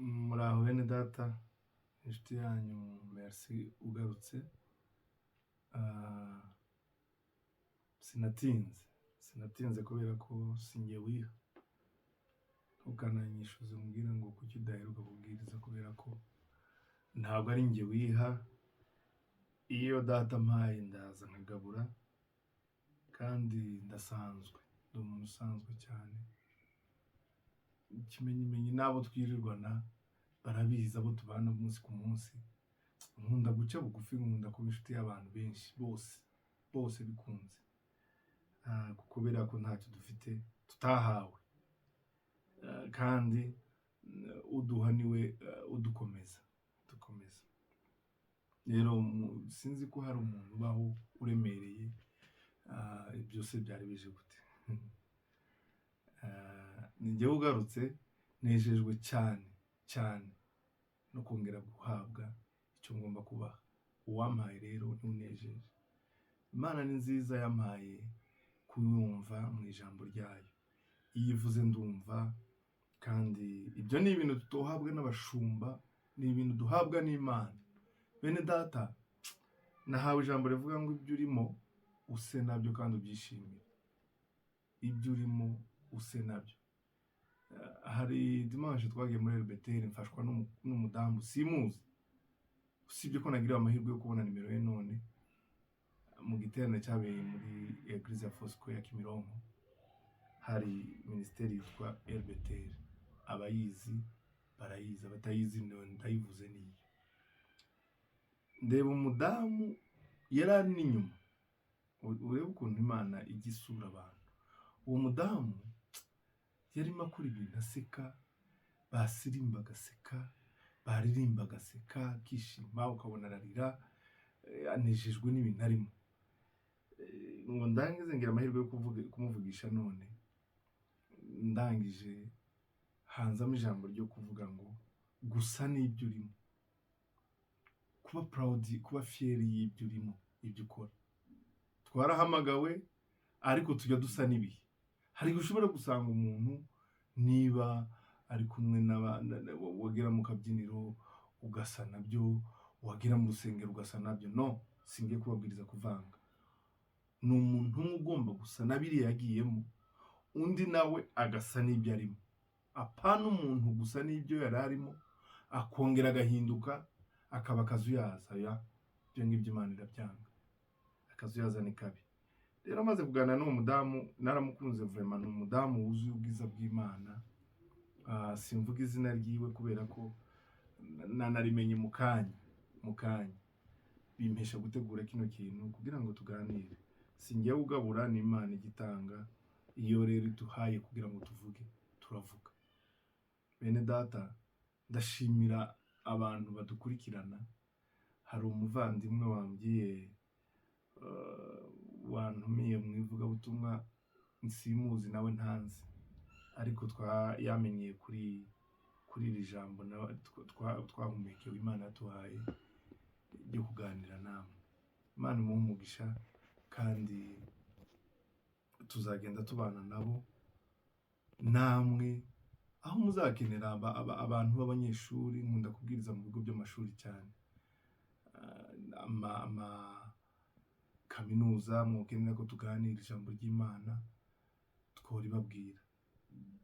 Muraho bene data, inshuti yanyu merci ugarutse. Ah, sinatinze kubera ko sinjye wiha, ntukananyishuze umbwire ngo kuki udaheruka kubwiriza, kubera ko ntabwo ari njye wiha. Iyo data mpaye ndaza nkagabura, kandi ndasanzwe, ndi umuntu usanzwe cyane. Ikimenyimenyi n'abo twirirwana barabizi, abo tubana umunsi ku munsi. Nkunda guca bugufi, nkunda kuba inshuti y'abantu benshi, bose bikunze, kubera ko ntacyo dufite tutahawe, kandi uduha niwe udukomeza. Rero sinzi ko hari umuntu ubaho uremereye byose byari bije gute. Ni njyewe ugarutse, nejejwe cyane no kongera guhabwa icyo ngomba kubaha. Uwampaye rero ntunejeje. Imana ni nziza, yampaye kuyumva mu ijambo ryayo. Iyo ivuze ndumva, kandi ibyo ni ibintu tutohabwa n'abashumba, ni ibintu duhabwa n'Imana. Bene data, nahawe ijambo rivuga ngo ibyo urimo use nabyo kandi ubyishimire. Ibyo urimo use nabyo. Hari dimanche twagiye muri RBTR, mfashwa n'umudamu simuzi, usibye ko nagiriwe amahirwe yo kubona nimero ye none mu giterane cyabereye muri Eglise ya Fosco ya Kimironko. Hari ministeri yitwa RBTR, abayizi barayizi, abatayizi ndayivuze niyo. Ndeba umudamu yarari n'inyuma, urebe ukuntu Imana igisura abantu. Uwo mudamu yarimo akora ibintu aseka, basirimba agaseka, baririmba agaseka, akishima, ukabona ararira, anejejwe n'ibintu arimo. Ngo ndangize ngira amahirwe yo kumuvugisha none, ndangije hanzamo ijambo ryo kuvuga ngo gusa n'ibyo urimo, kuba proud, kuba fier y'ibyo urimo, ibyo ukora. Twarahamagawe ariko tujya dusa n'ibihe. Hari gushobora gusanga umuntu niba ari kumwe wagera mu kabyiniro ugasa nabyo, wagera mu rusengero ugasa nabyo. No, singiye kubabwiriza kuvanga. Ni umuntu umwe ugomba gusa nabiriya yagiyemo, undi nawe agasa n'ibyo arimo. Apana umuntu gusa n'ibyo yari arimo akongera agahinduka akaba akazuyaza. Ibyo ngibyo Imana irabyanga. Akazuyaza ni kabi. Rero amaze kuganira n'uwo mudamu, naramukunze vraiment. Ni umudamu wuzuye ubwiza bw'Imana. Simvuga izina ryiwe kubera ko nanarimenye mu kanya bimpesha gutegura kino kintu kugira ngo tuganire. Singiye ugabura, ni Imana igitanga. Iyo rero ituhaye kugira ngo tuvuge, turavuga. Bene data, ndashimira abantu badukurikirana. Hari umuvandimwe wambwiye, wantumiye mu ivugabutumwa, nsimuzi nawe ntanzi, ariko yamenyeye kuri iri jambo twahumekewe Imana yatuhaye ryo kuganira namwe. Imana imuhe umugisha, kandi tuzagenda tubana nabo namwe aho muzakenera abantu b'abanyeshuri. Nkunda kubwiriza mu bigo by'amashuri cyane, kaminuza. Mwokenera ko tuganira ijambo ry'Imana, tworibabwira,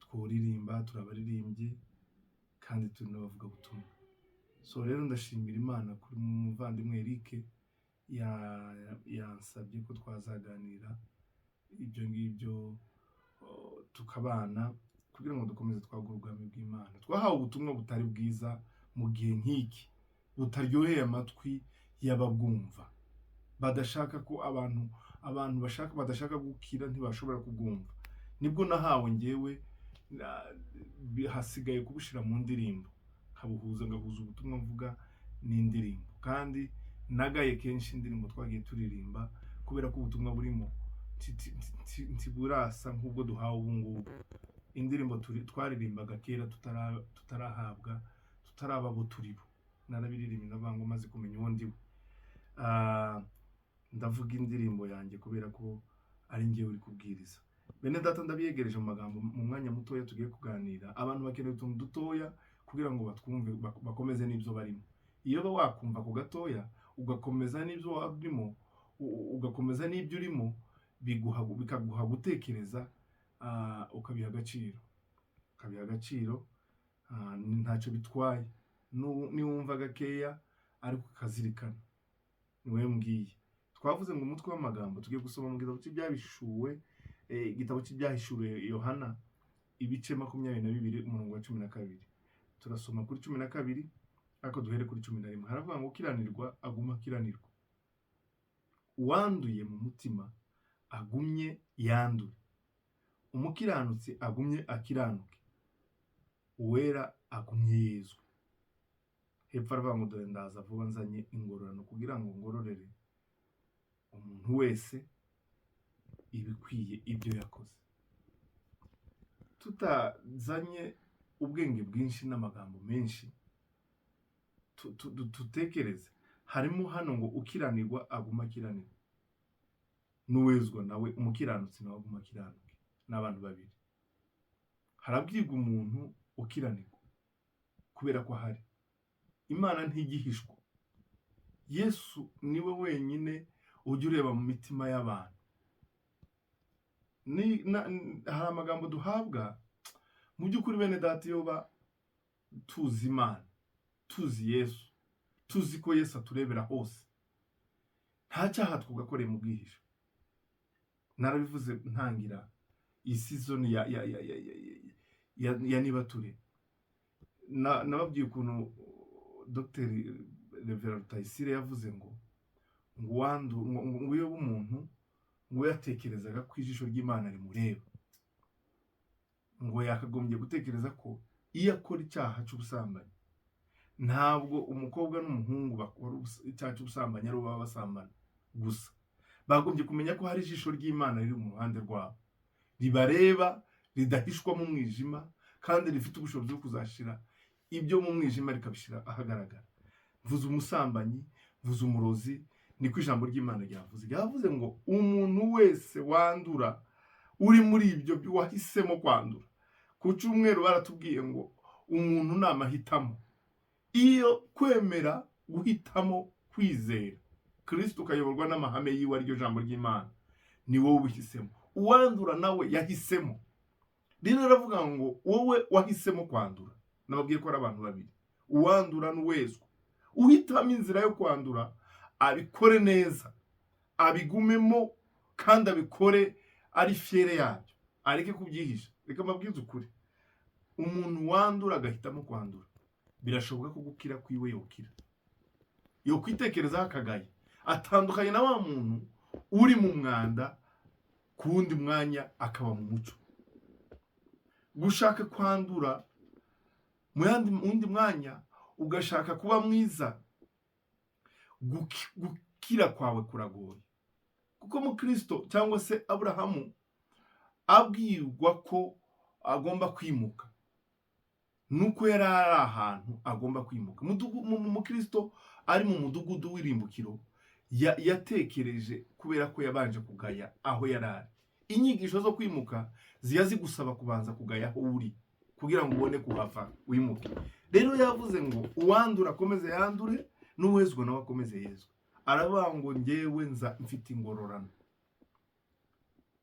tworirimba, turabaririmbyi, kandi turi n'abavuga butumwa. So rero ndashimira Imana kuri umuvandimwe Eric yansabye ko twazaganira ibyo ngibyo, tukabana kugira ngo dukomeze twagura ubwami bw'Imana. Twahawe ubutumwa butari bwiza mu gihe nk'iki, butaryoheye amatwi y'ababwumva. Badashaka ko abantu badashaka gukira ntibashobora kubwumva. Nibwo nahawe njyewe, hasigaye kubushira mu ndirimbo, ngahuza ubutumwa mvuga n'indirimbo. Kandi nagaye kenshi indirimbo twagiye turirimba kubera ko ubutumwa burimo ntiburasa nk'ubwo duhawe ubu ngubu. Indirimbo twaririmbaga kera tutaraba abo turibo. Narabiririmba navuga ngo maze kumenya uwo ndiwe. Ndavuga indirimbo yanjye kubera ko ari njyewe uri kubwiriza. Bene data, ndabiyegereje mu magambo mu mwanya mutoya tugiye kuganira. Abantu bakeneye utuntu dutoya kugira ngo batwumve bakomeze n'ibyo barimo. Iyo wakumva ku gatoya ugakomeza n'ibyo warimo, ugakomeza n'ibyo urimo, bikaguha gutekereza, ukabiha agaciro, ntacyo bitwaye. Niwumva gakeya ariko ukazirikana, niwe mbwiye. Twavuze ngo umutwe w'amagambo tugiye gusoma mu gitabo cy'ibyahishuwe, igitabo cy'ibyahishuwe Yohana, ibice 22 umurongo wa 12. Turasoma kuri 12 ariko duhere kuri 11. Haravuga ngo kiranirwa aguma kiranirwa, uwanduye mu mutima agumye yandure, umukiranutsi agumye akiranuke, uwera agumye yezwe. Hepfo aravuga ngo dore ndaza vuba nzanye ingororano kugira ngo ngororere umuntu wese ibikwiye ibyo yakoze. Tutazanye ubwenge bwinshi n'amagambo menshi, tutekereze. Harimo hano ngo ukiranirwa aguma akiranirwa, n'uwezwa nawe umukiranutsi nawe aguma akiranuke, n'abantu babiri. Harabwirwa umuntu ukiranirwa kubera ko ahari. Imana ntigihishwa. Yesu niwe wenyine ujya ureba mu mitima y'abantu. Hari amagambo duhabwa mu by'ukuri bene data, yoba tuzi Imana, tuzi Yesu, tuzi ko Yesu aturebera hose, nta cyaha twakoreye mu bwihisho. Narabivuze ntangira iyi season ya Nibature, nababwiye ukuntu Dr. Reverend Rutayisire yavuze ngo iyo umuntu ngo yatekerezaga ko ijisho ry'Imana rimureba, ngo yakagombye gutekereza ko iyo akora icyaha cy'ubusambanyi, ntabwo umukobwa n'umuhungu bakora icyaha cy'ubusambanyi ari baba basambana gusa. Bagombye kumenya ko hari ijisho ry'Imana riri mu ruhande rwabo, ribareba, ridahishwa mu mwijima, kandi rifite ubushobozi bwo kuzashira ibyo mu mwijima rikabishira ahagaragara. Mvuze umusambanyi, mvuze umurozi, niko ijambo ry'Imana ryavuze. Ryavuze ngo umuntu wese wandura uri muri ibyo wahisemo kwandura. Ku cyumweru baratubwiye ngo umuntu ni amahitamo. Iyo kwemera guhitamo kwizera Kristo ukayoborwa n'amahame yiwe aryo jambo ry'Imana, ni wowe ubihisemo. Uwandura nawe yahisemo. Rero aravuga ngo wowe wahisemo kwandura. Nababwiye ko ari abantu babiri, uwandura n'uwezwa. Uhitamo inzira yo kwandura abikore neza, abigumemo, kandi abikore ari fiere yabyo, areke kubyihisha. Reka mbabwize ukuri, umuntu wandura agahitamo kwandura, birashoboka ko gukira kwiwe yokira, yokwitekerezaho akagaye. Atandukanye na wa muntu uri mu mwanda, ku wundi mwanya akaba mu muco. Gushaka kwandura mu wundi mwanya ugashaka kuba mwiza, gukira kwawe kuragoye. Kuko mu Kristo cyangwa se Aburahamu abwirwa ko agomba kwimuka, nuko yari ari ahantu agomba kwimuka. Mu Kristo ari mu mudugudu w'irimbukiro, yatekereje kubera ko yabanje kugaya aho yari ari. Inyigisho zo kwimuka ziya zigusaba kubanza kugaya aho uri kugira ngo ubone kuhava wimuke. Rero yavuze ngo uwandura akomeze yandure, n'uwezwa nawe akomeze yezwe. Aravuga ngo njyewe nza mfite ingororano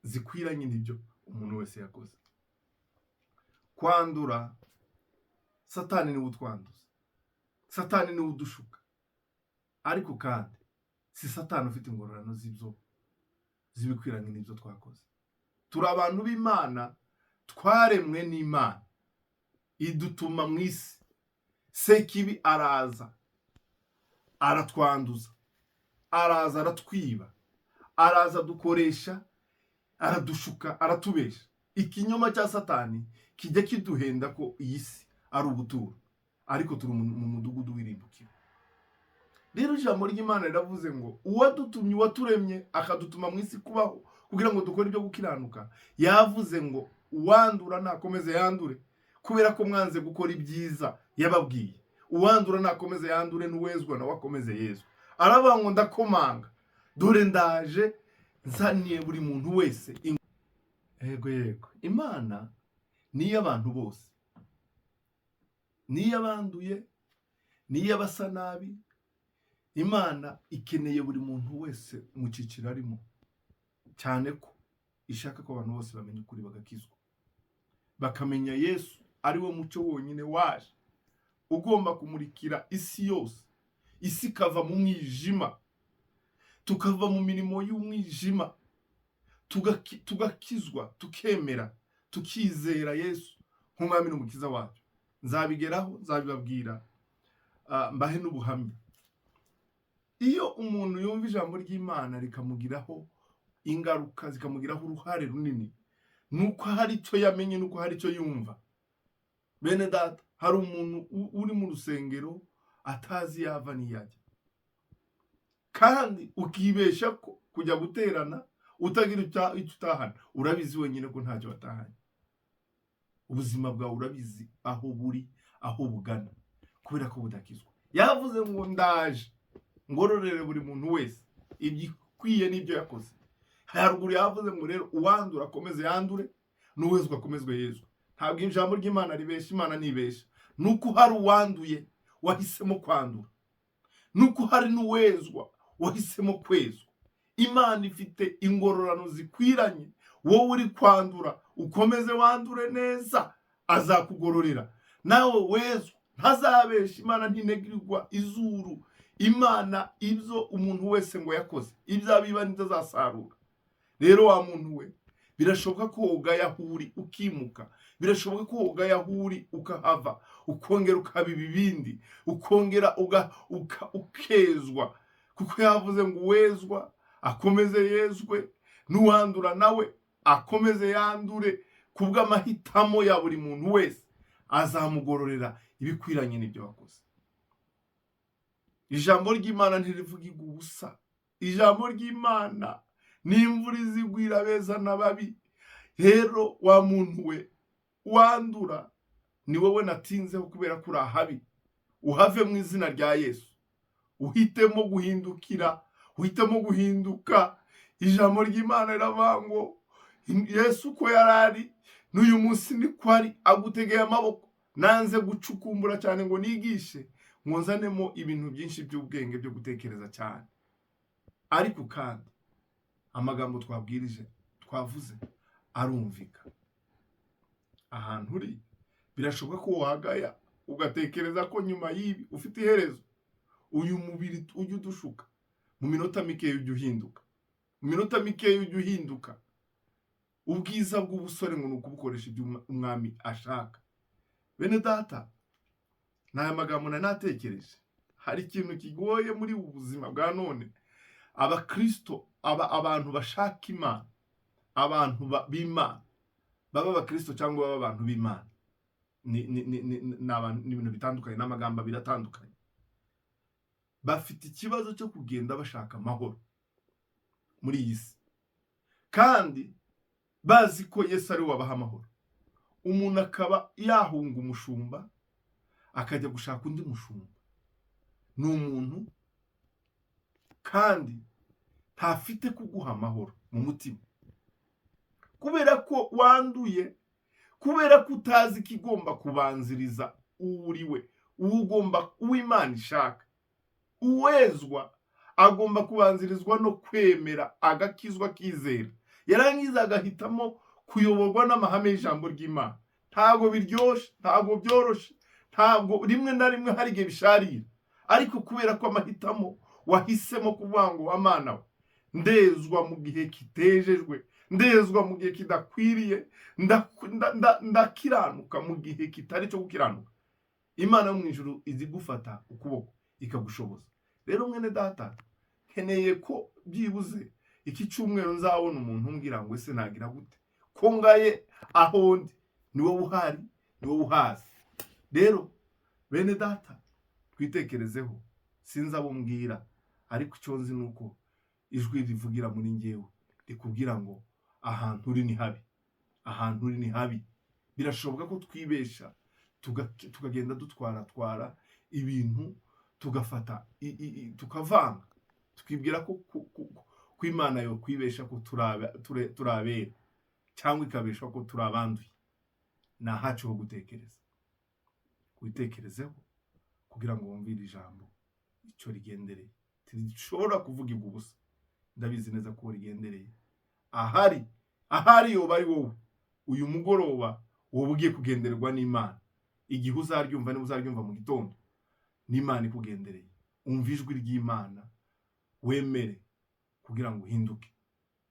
zikwiranye n'ibyo umuntu wese yakoze. Kwandura, Satani niwe utwanduza, Satani niwe udushuka. Ariko kandi si Satani ufite ingororano zibikwiranye n'ibyo twakoze. Turi abantu b'Imana, twaremwe n'Imana, idutuma mu isi. Sekibi araza aratwanduza, araza aratwiba, araza dukoresha, aradushuka, aratubesha. Ikinyoma cya Satani kijya kiduhenda ko iyi si ari ubuturo, ariko turi mu mudugudu w'irimbukiro. Rero ijambo ry'Imana riravuze ngo uwadutumye, uwaturemye akadutuma mu isi kubaho kugira ngo dukore ibyo gukiranuka, yavuze ngo uwandura nakomeze yandure, kubera ko mwanze gukora ibyiza yababwiye. Uwandura nakomeze yandure, n'uwezwa nawe akomeze yezwe. Aravuga ngo ndakomanga, dore ndaje nzaniye buri muntu wese. Yego Imana ni y'abantu bose, n'iy'abanduye n'iy'abasa nabi. Imana ikeneye buri muntu wese mu cyiciro arimo, cyane ko ishaka ko abantu bose bamenya ukuri bagakizwa, bakamenya Yesu ari wo mucyo wonyine waje ugomba kumurikira isi yose, isi ikava mu mwijima, tukava mu mirimo y'umwijima, tugakizwa, tukemera, tukizera Yesu nk'umwami n'umukiza wacu. Nzabigeraho, nzabibabwira, mbahe n'ubuhamya. Iyo umuntu yumva ijambo ry'Imana rikamugiraho ingaruka, zikamugiraho uruhare runini, nuko hari icyo yamenye, nuko hari icyo yumva. Bene data, hari umuntu uri mu rusengero atazi yava n'iyajya, kandi ukibesha ko kujya guterana utagira icyo utahana. Urabizi wenyine ko ntacyo watahanye. Ubuzima bwawe urabizi aho buri, aho bugana, kubera ko budakizwa. Yavuze ngo ndaje ngororere buri muntu wese ibyikwiye n'ibyo yakoze. Haruguru yavuze ngo rero uwandura akomeze yandure, n'uwezwa akomezwe yezwe. Ntabwo ijambo ry'Imana ribesha, Imana nibesha. Nuko hari uwanduye wahisemo kwandura, nuko hari n'uwezwa wahisemo kwezwa. Imana ifite ingororano zikwiranye. Wowe uri kwandura ukomeze wandure neza, azakugororera. Nawe wezwa ntazabesha. Imana ntinegirwa izuru. Imana ibyo umuntu wese ngo yakoze, ibyo abiba nibyo azasarura. Rero wa muntu we, birashoboka ko ugaya huri ukimuka, birashoboka ko ugaya huri ukahava, ukongera ukabiba ibindi, ukongera ukezwa, kuko yavuze ngo uwezwa akomeze yezwe, n'uwandura nawe akomeze yandure. Kubw'amahitamo ya buri muntu wese azamugororera ibikwiranye n'ibyo wakoze. Ijambo ry'Imana ntirivuga ubusa. Ijambo ry'Imana ni imvura izigwira beza n'ababi. Rero wa muntu we wandura, ni wowe natinzeho kubera ko urahabi. Uhave mu izina rya Yesu, uhitemo guhindukira, uhitemo guhinduka. Ijambo ry'Imana riravuga ngo Yesu ko yarari n'uyu munsi niko ari, agutegeye amaboko. Nanze gucukumbura cyane ngo nigishe, ngo nzanemo ibintu byinshi by'ubwenge byo gutekereza cyane. Ariko kandi amagambo twabwirije, twavuze, arumvika. Ahantu uri birashoboka ko wagaya ugatekereza ko nyuma y'ibi ufite iherezo. Uyu mubiri ujye udushuka, mu minota mikeya ujye uhinduka, mu minota mikeya ujye uhinduka. Ubwiza bw'ubusore ngo nukubukoresha ibyo umwami ashaka. Bene data, n'aya magambo natekereje, hari ikintu kigoye muri ubu buzima bwa none. Abakristo, abantu bashaka Imana, abantu b'Imana, baba abakristo cyangwa baba abantu b'Imana, ni ibintu bitandukanye, n'amagambo biratandukanye. Bafite ikibazo cyo kugenda bashaka amahoro muri iyi si, kandi bazi ko Yesu ari we wabaha amahoro. Umuntu akaba yahunga umushumba akajya gushaka undi mushumba. Ni umuntu kandi ntafite kuguha amahoro mu mutima, kubera ko wanduye, kubera ko utazi ikigomba kubanziriza uriwe, uw'Imana ishaka. Uwezwa agomba kubanzirizwa no kwemera, agakizwa, akizera, yarangiza agahitamo kuyoborwa n'amahame y'ijambo ry'Imana. Ntabwo biryoshe, ntabwo byoroshe, ntabwo rimwe na rimwe hari igihe bisharira, ariko kubera ko amahitamo wahisemo kuvuga ngo Amana we, ndezwa mu gihe kitejejwe, ndezwa mu gihe kidakwiriye, ndakiranuka mu gihe kitari cyo gukiranuka. Imana yo mu ijuru izi gufata ukuboko ikagushoboza. Rero mwene data, nkeneye ko byibuze iki cyumweru nzabona umuntu umbwira ngo ese nagira gute, ko ngaye aho ndi ni wowe uhari, ni wowe uhazi. Rero bene data, twitekerezeho. Sinzi abo mbwira, ariko icyo nzi nuko ijwi rivugira muri njyewe rikubwira ngo ahantu uri ni habi, ahantu uri ni habi. Birashoboka ko twibesha, tukagenda dutwara ibintu, tugafata tukavanga, tukibwira ko Imana yo kwibesha ko turabera, cyangwa ikabesha ko turabanduye. Ntahacu ho gutekereza. witekerezeho kugira ngo wumvire ijambo icyo rigendereye. Tirishobora kuvugirwa ubusa, ndabizi neza ko rigendereye. ahari yoba ari wowe uyu mugoroba wowe ugiye kugenderwa n'Imana. Igihe uzaryumva niba uzaryumva mu gitondo, n'Imana ikugendereye. Umva ijwi ry'Imana, wemere kugira ngo uhinduke.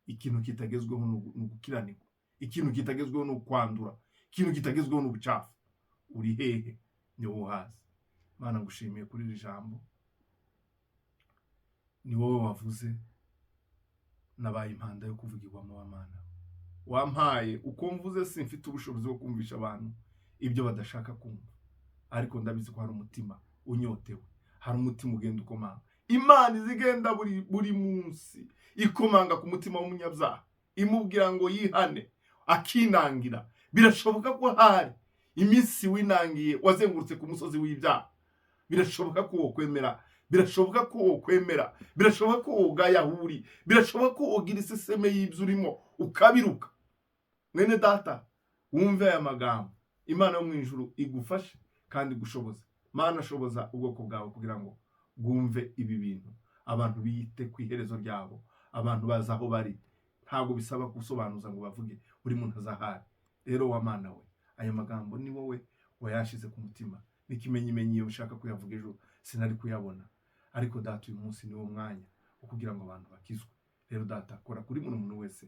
Ikintu kitagezweho ni ugukiranirwa, ikintu kitagezweho ni ukwandura, ikintu kitagezweho ni ubucafu. Uri hehe? Ni wowe uhazi. Mana, ngushimiye kuri iri jambo. Ni wowe wavuze, nabaye impanda yo kuvugirwamo wa Mana. Wampaye uko mvuze, simfite ubushobozi bwo kumvisha abantu ibyo badashaka kumva, ariko ndabizi ko hari umutima unyotewe, hari umutima ugenda ukomanga. Imana izigenda buri munsi ikomanga ku mutima w'umunyabyaha, imubwira ngo yihane, akinangira. Birashoboka ko hari iminsi winangiye wazengurutse ku musozi w'ibyaha. Birashoboka ko wokwemera, birashoboka ko wokwemera, birashoboka ko wogayahuri, birashoboka ko wogira iseseme y'ibyo urimo ukabiruka. Mwene data, wumve aya magambo. Imana yo mu ijuru igufashe kandi gushoboza. Mana, shoboza ubwoko bwawe kugira ngo bwumve ibi bintu, abantu biyite ku iherezo ryabo, abantu baza aho bari. Ntabwo bisaba gusobanuza ngo bavuge, buri muntu azahari. Rero wa Mana we, aya magambo ni wowe wayashize ku mutima. N'ikimenyimenyi iyo ushaka kuyavuga ejo sinari kuyabona, ariko data, uyu munsi ni wo mwanya wo kugira ngo abantu bakizwe. Rero data, kora kuri buri muntu wese,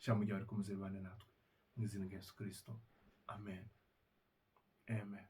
ijambo ryawe rikomeze ribane natwe, mu izina rya Yesu Kristo, amen. Amen.